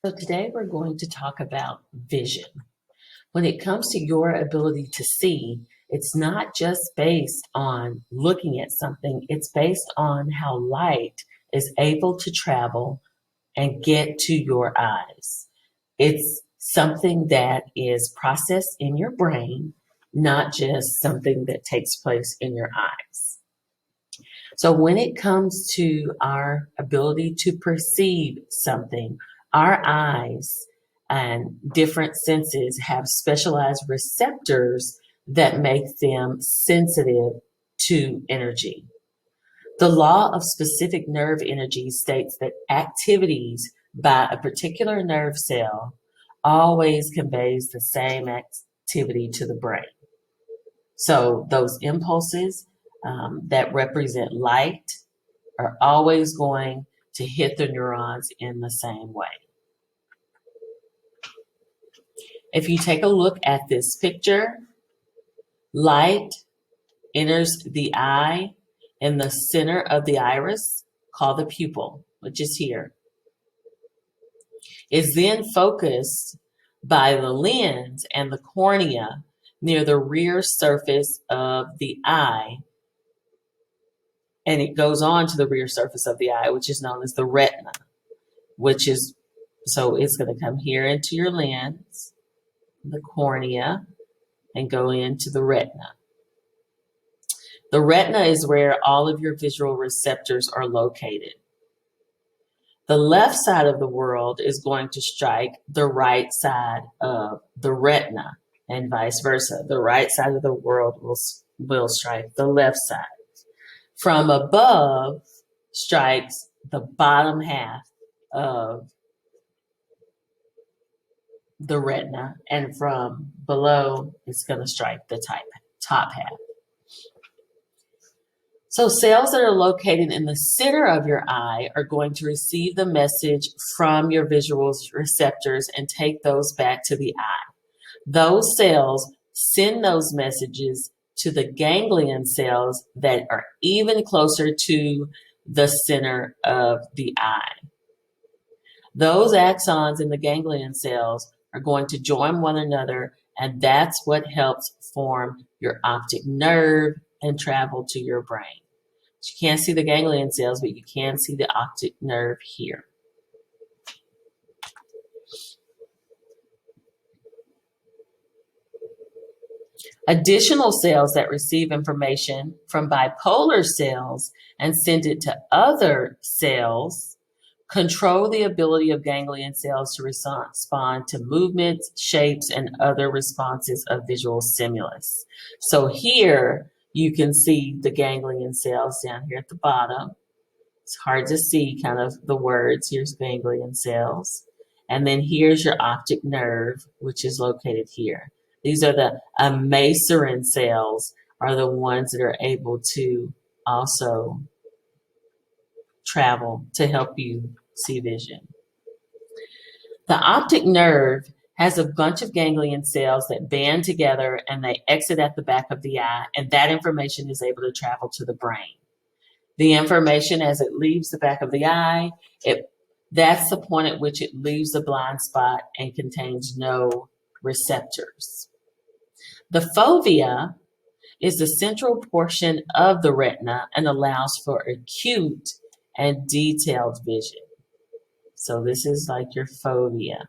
So today we're going to talk about vision. When it comes to your ability to see, it's not just based on looking at something, it's based on how light is able to travel and get to your eyes. It's something that is processed in your brain, not just something that takes place in your eyes. So when it comes to our ability to perceive something, our eyes and different senses have specialized receptors that make them sensitive to energy. The law of specific nerve energy states that activities by a particular nerve cell always conveys the same activity to the brain. So those impulses that represent light are always going to hit the neurons in the same way. If you take a look at this picture, light enters the eye in the center of the iris, called the pupil, which is here. Is then focused by the lens and the cornea near the rear surface of the eye, and it goes on to the rear surface of the eye, which is known as the retina, so it's going to come here into your lens, the cornea, and go into the retina. The retina is where all of your visual receptors are located. The left side of the world is going to strike the right side of the retina, and vice versa. The right side of the world will strike the left side. From above strikes the bottom half of the retina, and from below it's going to strike the top half. So cells that are located in the center of your eye are going to receive the message from your visual receptors and take those back to the eye. Those cells send those messages to the ganglion cells that are even closer to the center of the eye. Those axons in the ganglion cells are going to join one another, and that's what helps form your optic nerve and travel to your brain. So you can't see the ganglion cells, but you can see the optic nerve here. Additional cells that receive information from bipolar cells and send it to other cells control the ability of ganglion cells to respond to movements, shapes, and other responses of visual stimulus. So here you can see the ganglion cells down here at the bottom. It's hard to see kind of the words. Here's ganglion cells. And then here's your optic nerve, which is located here. These are the Amacrine cells, are the ones that are able to also travel to help you see vision. The optic nerve has a bunch of ganglion cells that band together and they exit at the back of the eye, and that information is able to travel to the brain. The information as it leaves the back of the eye, that's the point at which it leaves the blind spot and contains no receptors. The fovea is the central portion of the retina and allows for acute and detailed vision. So this is like your fovea.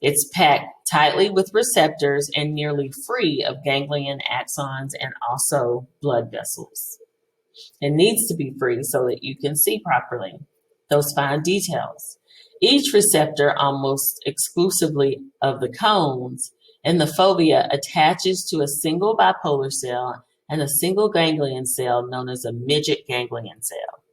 It's packed tightly with receptors and nearly free of ganglion axons and also blood vessels. It needs to be free so that you can see properly those fine details. Each receptor, almost exclusively of the cones in the fovea, attaches to a single bipolar cell and a single ganglion cell known as a midget ganglion cell.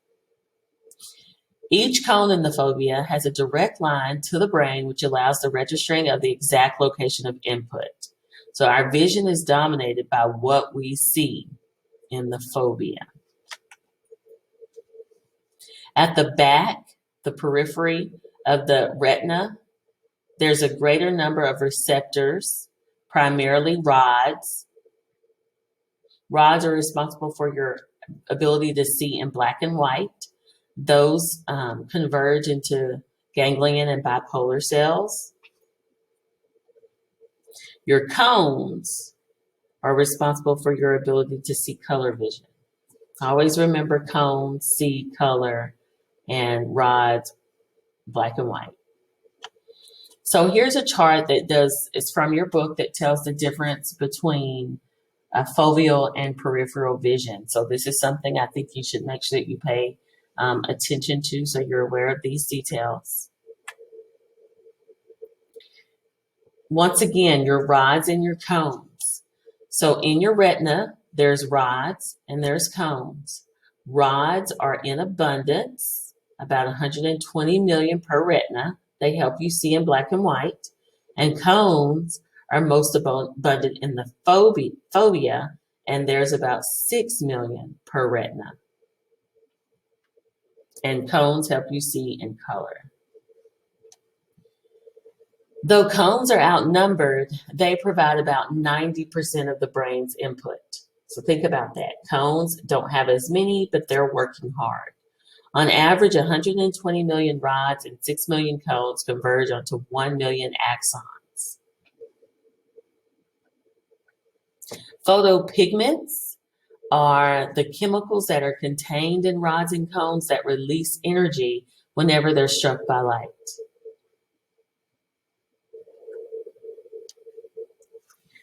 Each cone in the fovea has a direct line to the brain, which allows the registering of the exact location of input. So our vision is dominated by what we see in the fovea. At the back, the periphery of the retina, there's a greater number of receptors, primarily rods. Rods are responsible for your ability to see in black and white. Those converge into ganglion and bipolar cells. Your cones are responsible for your ability to see color vision. Always remember cones see color and rods black and white. So here's a chart it's from your book that tells the difference between foveal and peripheral vision. So this is something I think you should make sure that you pay attention to so you're aware of these details. Once again, your rods and your cones. So in your retina, there's rods and there's cones. Rods are in abundance, about 120 million per retina. They help you see in black and white. And cones are most abundant in the fovea, and there's about 6 million per retina. And cones help you see in color. Though cones are outnumbered, they provide about 90% of the brain's input. So think about that. Cones don't have as many, but they're working hard. On average, 120 million rods and 6 million cones converge onto 1 million axons. Photopigments are the chemicals that are contained in rods and cones that release energy whenever they're struck by light.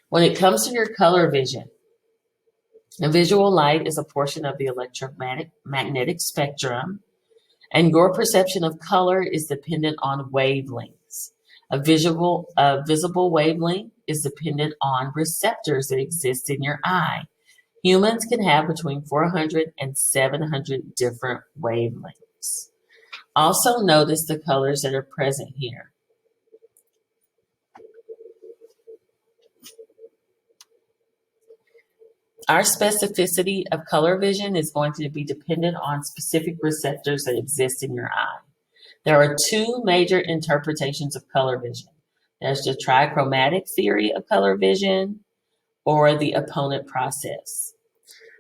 When it comes to your color vision, visual light is a portion of the electromagnetic spectrum, and your perception of color is dependent on wavelengths. A visible wavelength is dependent on receptors that exist in your eye. Humans can have between 400 and 700 different wavelengths. Also notice the colors that are present here. Our specificity of color vision is going to be dependent on specific receptors that exist in your eye. There are two major interpretations of color vision. There's the Trichromatic Theory of color vision or the opponent process.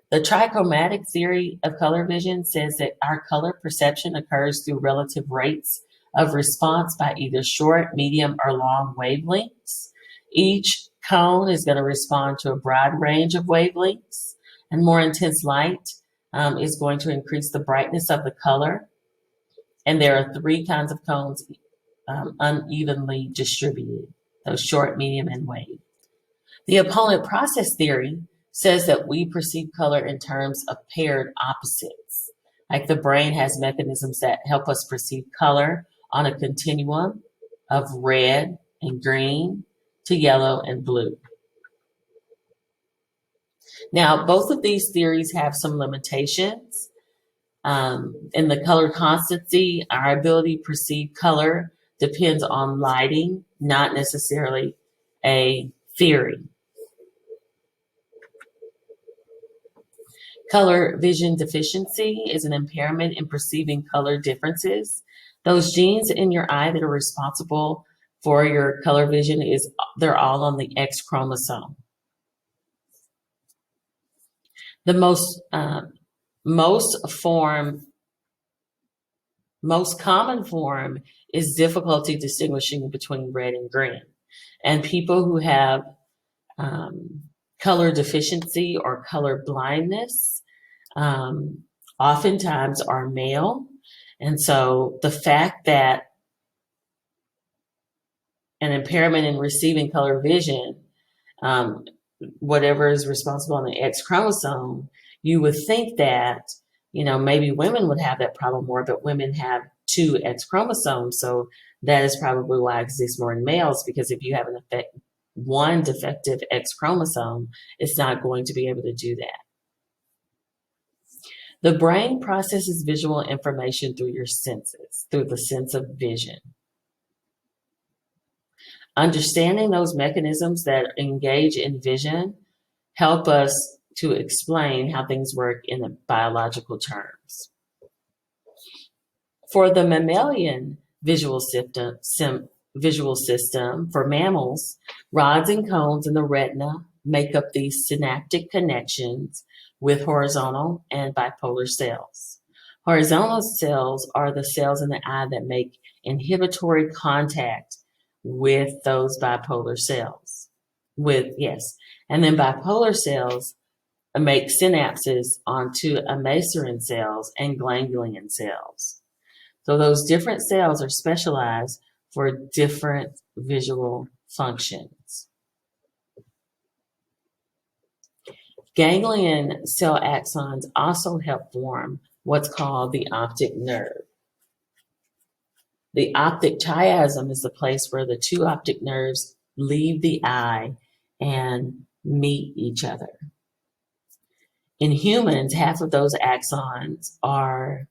The Trichromatic Theory of color vision says that our color perception occurs through relative rates of response by either short, medium, or long wavelengths. Each cone is going to respond to a broad range of wavelengths, and more intense light is going to increase the brightness of the color. And there are three kinds of cones unevenly distributed, those short, medium, and wave. The opponent process theory says that we perceive color in terms of paired opposites. Like the brain has mechanisms that help us perceive color on a continuum of red and green to yellow and blue. Now, both of these theories have some limitations. In the color constancy, our ability to perceive color depends on lighting, not necessarily a theory. Color vision deficiency is an impairment in perceiving color differences. Those genes in your eye that are responsible for your color vision, they're all on the X chromosome. The most common form is difficulty distinguishing between red and green. And people who have color deficiency or color blindness oftentimes are male. And so the fact that an impairment in receiving color vision, whatever is responsible on the X chromosome, you would think that, maybe women would have that problem more, but women have 2 X chromosomes. So that is probably why it exists more in males, because if you have one defective X chromosome, it's not going to be able to do that. The brain processes visual information through your senses, through the sense of vision. Understanding those mechanisms that engage in vision help us to explain how things work in biological terms. For the mammalian visual system, for mammals, rods and cones in the retina make up these synaptic connections with horizontal and bipolar cells. Horizontal cells are the cells in the eye that make inhibitory contact with those bipolar cells. And then bipolar cells make synapses onto Amacrine cells and ganglion cells. So those different cells are specialized for different visual functions. Ganglion cell axons also help form what's called the optic nerve. The optic chiasm is the place where the two optic nerves leave the eye and meet each other. In humans, half of those axons are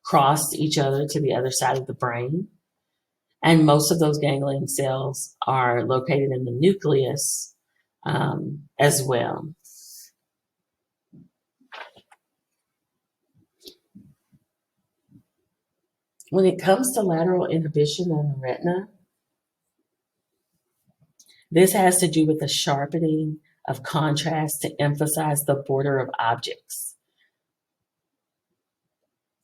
crossed each other to the other side of the brain, and most of those ganglion cells are located in the nucleus as well. When it comes to lateral inhibition on the retina, this has to do with the sharpening of contrast to emphasize the border of objects.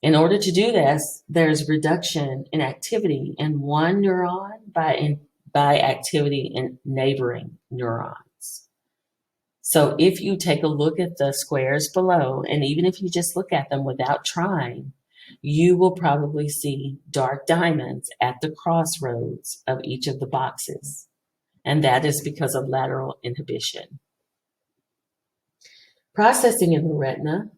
In order to do this, there's reduction in activity in one neuron by activity in neighboring neurons. So if you take a look at the squares below, and even if you just look at them without trying, you will probably see dark diamonds at the crossroads of each of the boxes. And that is because of lateral inhibition. Processing in the retina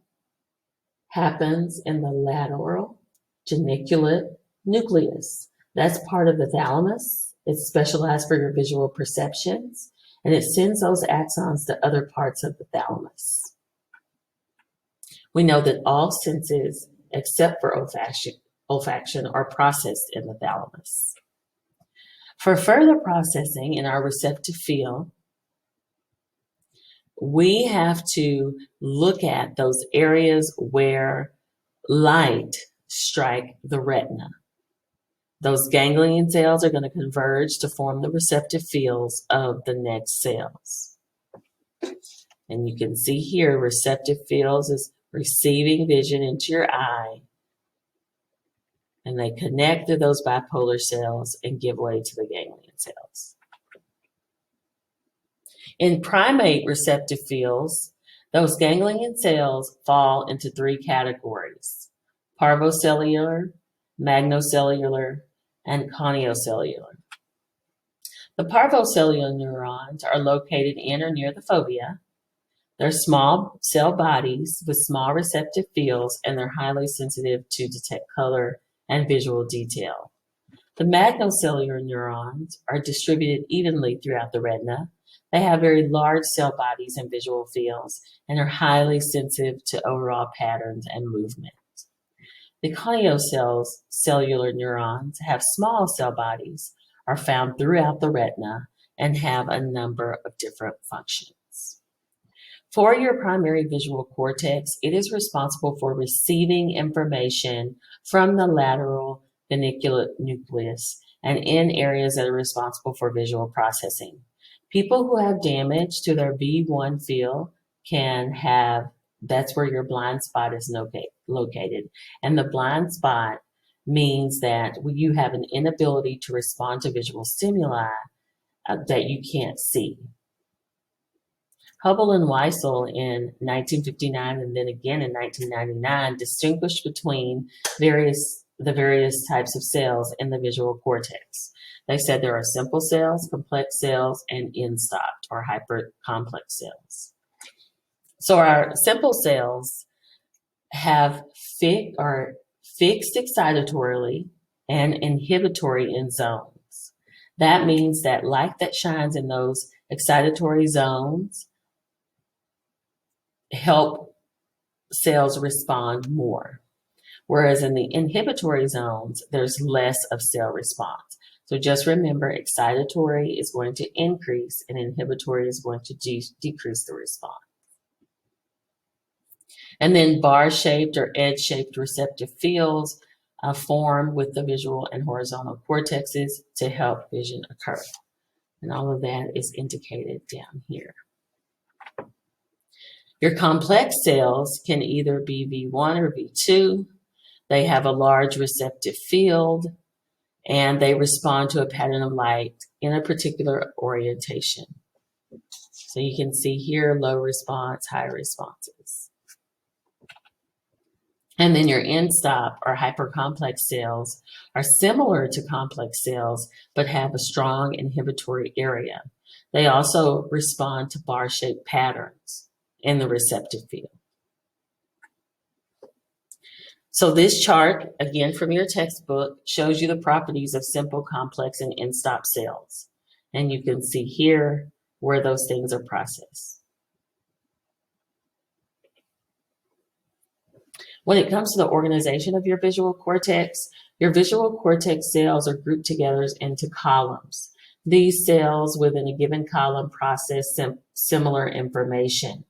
happens in the lateral geniculate nucleus. That's part of the thalamus. It's specialized for your visual perceptions, and it sends those axons to other parts of the thalamus. We know that all senses, except for olfaction, are processed in the thalamus. For further processing in our receptive field, we have to look at those areas where light strike the retina. Those ganglion cells are going to converge to form the receptive fields of the next cells. And you can see here, receptive fields is receiving vision into your eye, and they connect to those bipolar cells and give way to the ganglion cells. In primate receptive fields, those ganglion cells fall into three categories: Parvocellular, Magnocellular, and Koniocellular. The Parvocellular neurons are located in or near the fovea. They're small cell bodies with small receptive fields, and they're highly sensitive to detect color and visual detail. The magnocellular neurons are distributed evenly throughout the retina. They have very large cell bodies and visual fields, and are highly sensitive to overall patterns and movement. The koniocellular neurons have small cell bodies, are found throughout the retina, and have a number of different functions. For your primary visual cortex, it is responsible for receiving information from the lateral geniculate nucleus and in areas that are responsible for visual processing. People who have damage to their V1 field can have, that's where your blind spot is located. And the blind spot means that you have an inability to respond to visual stimuli that you can't see. Hubble and Weissel in 1959 and then again in 1999 distinguished between the various types of cells in the visual cortex. They said there are simple cells, complex cells, and end-stopped or hypercomplex cells. So our simple cells are fixed excitatorily and inhibitory in zones. That means that light that shines in those excitatory zones help cells respond more. Whereas in the inhibitory zones, there's less of cell response. So just remember, excitatory is going to increase and inhibitory is going to decrease the response. And then bar-shaped or edge-shaped receptive fields form with the visual and horizontal cortexes to help vision occur. And all of that is indicated down here. Your complex cells can either be V1 or V2. They have a large receptive field. and they respond to a pattern of light in a particular orientation. So you can see here low response, high responses. And then your end-stop or hypercomplex cells are similar to complex cells, but have a strong inhibitory area. They also respond to bar-shaped patterns in the receptive field. So this chart, again from your textbook, shows you the properties of simple, complex, and end-stop cells. And you can see here where those things are processed. When it comes to the organization of your visual cortex cells are grouped together into columns. These cells within a given column process similar information.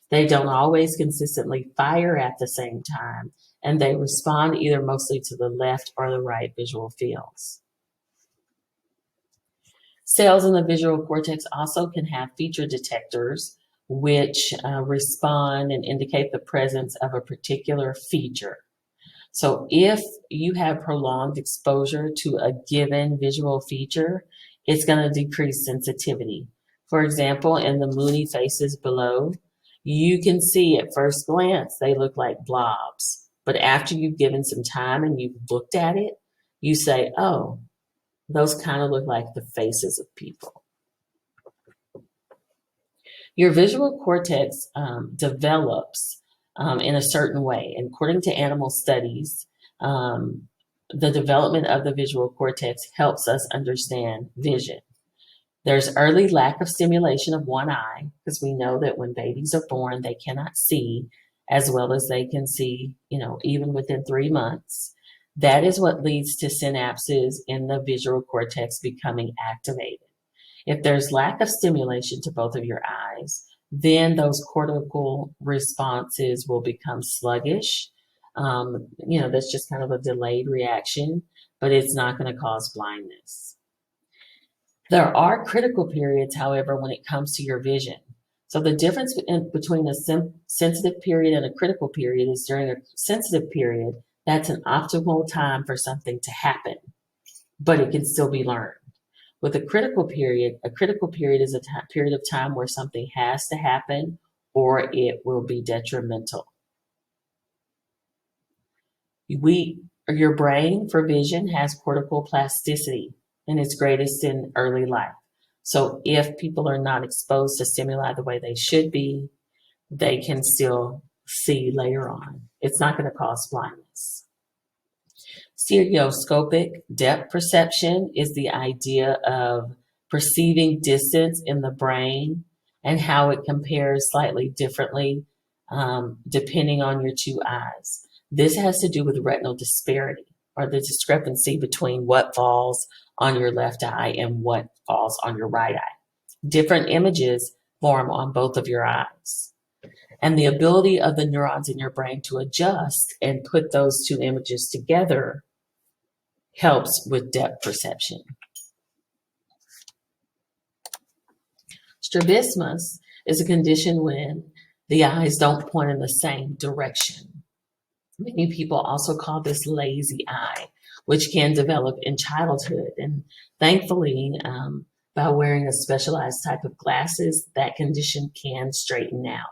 They don't always consistently fire at the same time, and they respond either mostly to the left or the right visual fields. Cells in the visual cortex also can have feature detectors, which respond and indicate the presence of a particular feature. So if you have prolonged exposure to a given visual feature, it's going to decrease sensitivity. For example, in the moony faces below, you can see at first glance they look like blobs. But after you've given some time and you've looked at it, you say, oh, those kind of look like the faces of people. Your visual cortex develops in a certain way. And according to animal studies, the development of the visual cortex helps us understand vision. There's early lack of stimulation of one eye, because we know that when babies are born, they cannot see as well as they can see, even within 3 months. That is what leads to synapses in the visual cortex becoming activated. If there's lack of stimulation to both of your eyes, then those cortical responses will become sluggish. That's just kind of a delayed reaction, but it's not going to cause blindness. There are critical periods, however, when it comes to your vision. So the difference between a sensitive period and a critical period is during a sensitive period, that's an optimal time for something to happen, but it can still be learned. With a critical period is a period of time where something has to happen or it will be detrimental. Your brain for vision has cortical plasticity, and it's greatest in early life. So if people are not exposed to stimuli the way they should be, they can still see later on. It's not going to cause blindness. Stereoscopic depth perception is the idea of perceiving distance in the brain and how it compares slightly differently depending on your two eyes. This has to do with retinal disparity, or the discrepancy between what falls on your left eye and what falls on your right eye. Different images form on both of your eyes. And the ability of the neurons in your brain to adjust and put those two images together helps with depth perception. Strabismus is a condition when the eyes don't point in the same direction. Many people also call this lazy eye, which can develop in childhood. And thankfully, by wearing a specialized type of glasses, that condition can straighten out.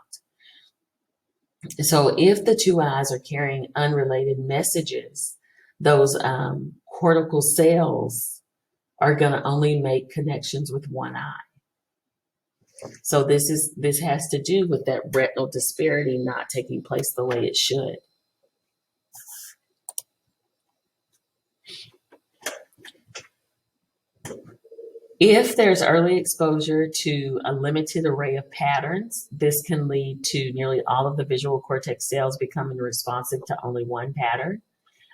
So if the two eyes are carrying unrelated messages, those cortical cells are going to only make connections with one eye. So this has to do with that retinal disparity not taking place the way it should. If there's early exposure to a limited array of patterns, this can lead to nearly all of the visual cortex cells becoming responsive to only one pattern.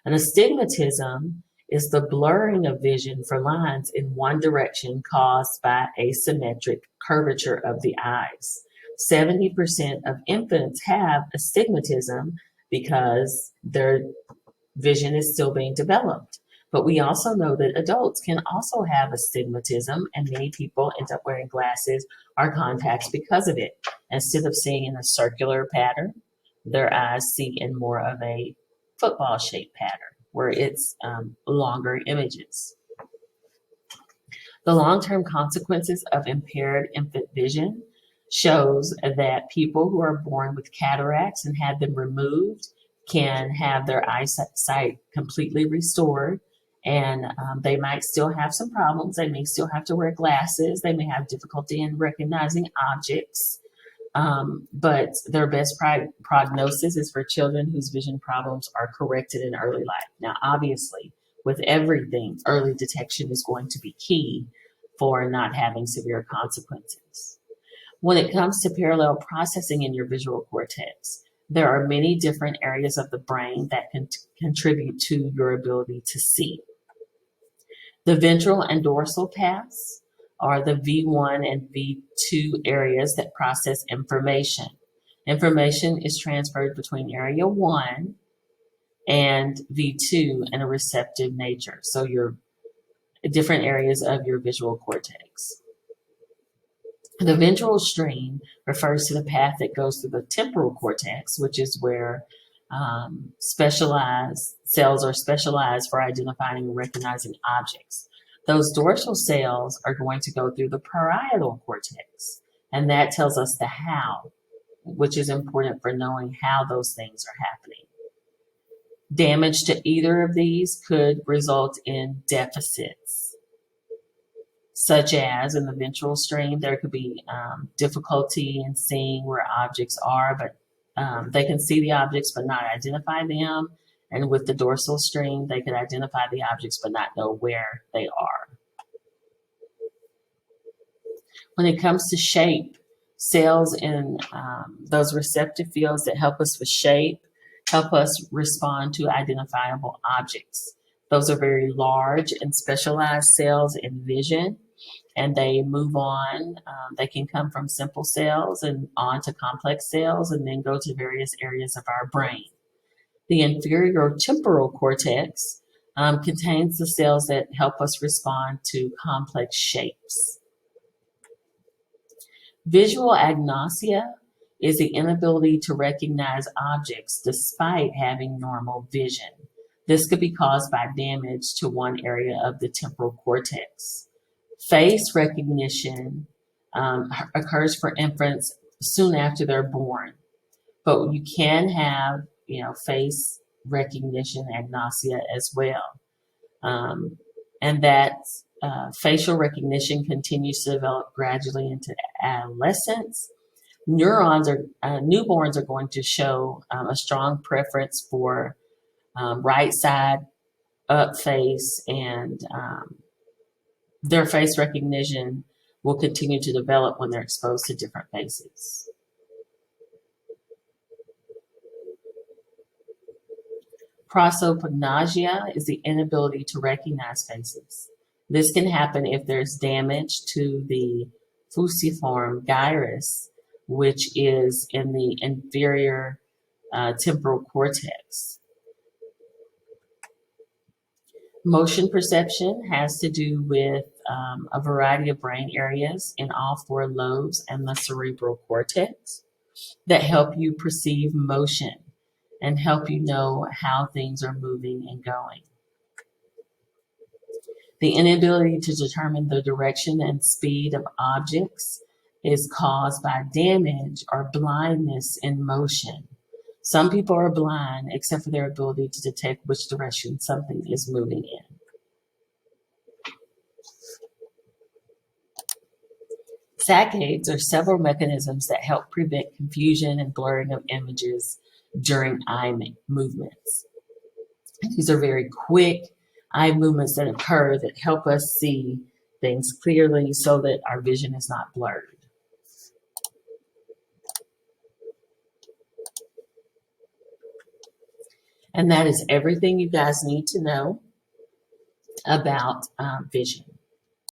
And astigmatism is the blurring of vision for lines in one direction caused by asymmetric curvature of the eyes. 70% of infants have astigmatism because their vision is still being developed. But we also know that adults can also have astigmatism, and many people end up wearing glasses or contacts because of it. Instead of seeing in a circular pattern, their eyes see in more of a football-shaped pattern, where it's longer images. The long-term consequences of impaired infant vision shows that people who are born with cataracts and had them removed can have their eyesight completely restored, and they might still have some problems. They may still have to wear glasses. They may have difficulty in recognizing objects, but their best prognosis is for children whose vision problems are corrected in early life. Now, obviously, with everything, early detection is going to be key for not having severe consequences. When it comes to parallel processing in your visual cortex, there are many different areas of the brain that can contribute to your ability to see. The ventral and dorsal paths are the V1 and V2 areas that process information. Information is transferred between area 1 and V2 in a receptive nature, so your different areas of your visual cortex. The ventral stream refers to the path that goes through the temporal cortex, which is where specialized cells are specialized for identifying and recognizing objects. Those dorsal cells are going to go through the parietal cortex, and that tells us the how, which is important for knowing how those things are happening. Damage to either of these could result in deficits, such as in the ventral stream, there could be difficulty in seeing where objects are, but they can see the objects but not identify them. And with the dorsal stream, they can identify the objects but not know where they are. When it comes to shape, cells in those receptive fields that help us with shape help us respond to identifiable objects. Those are very large and specialized cells in vision, and they move on. They can come from simple cells and on to complex cells and then go to various areas of our brain. The inferior temporal cortex contains the cells that help us respond to complex shapes. Visual agnosia is the inability to recognize objects despite having normal vision. This could be caused by damage to one area of the temporal cortex. Face recognition occurs for infants soon after they're born, but you can have, face recognition agnosia as well, and that facial recognition continues to develop gradually into adolescence. Newborns are going to show a strong preference for right side up face, and their face recognition will continue to develop when they're exposed to different faces. Prosopagnosia is the inability to recognize faces. This can happen if there's damage to the fusiform gyrus, which is in the inferior temporal cortex. Motion perception has to do with a variety of brain areas in all four lobes and the cerebral cortex that help you perceive motion and help you know how things are moving and going. The inability to determine the direction and speed of objects is caused by damage or blindness in motion. Some people are blind except for their ability to detect which direction something is moving in. Saccades are several mechanisms that help prevent confusion and blurring of images during eye movements. These are very quick eye movements that occur that help us see things clearly so that our vision is not blurred. And that is everything you guys need to know about vision.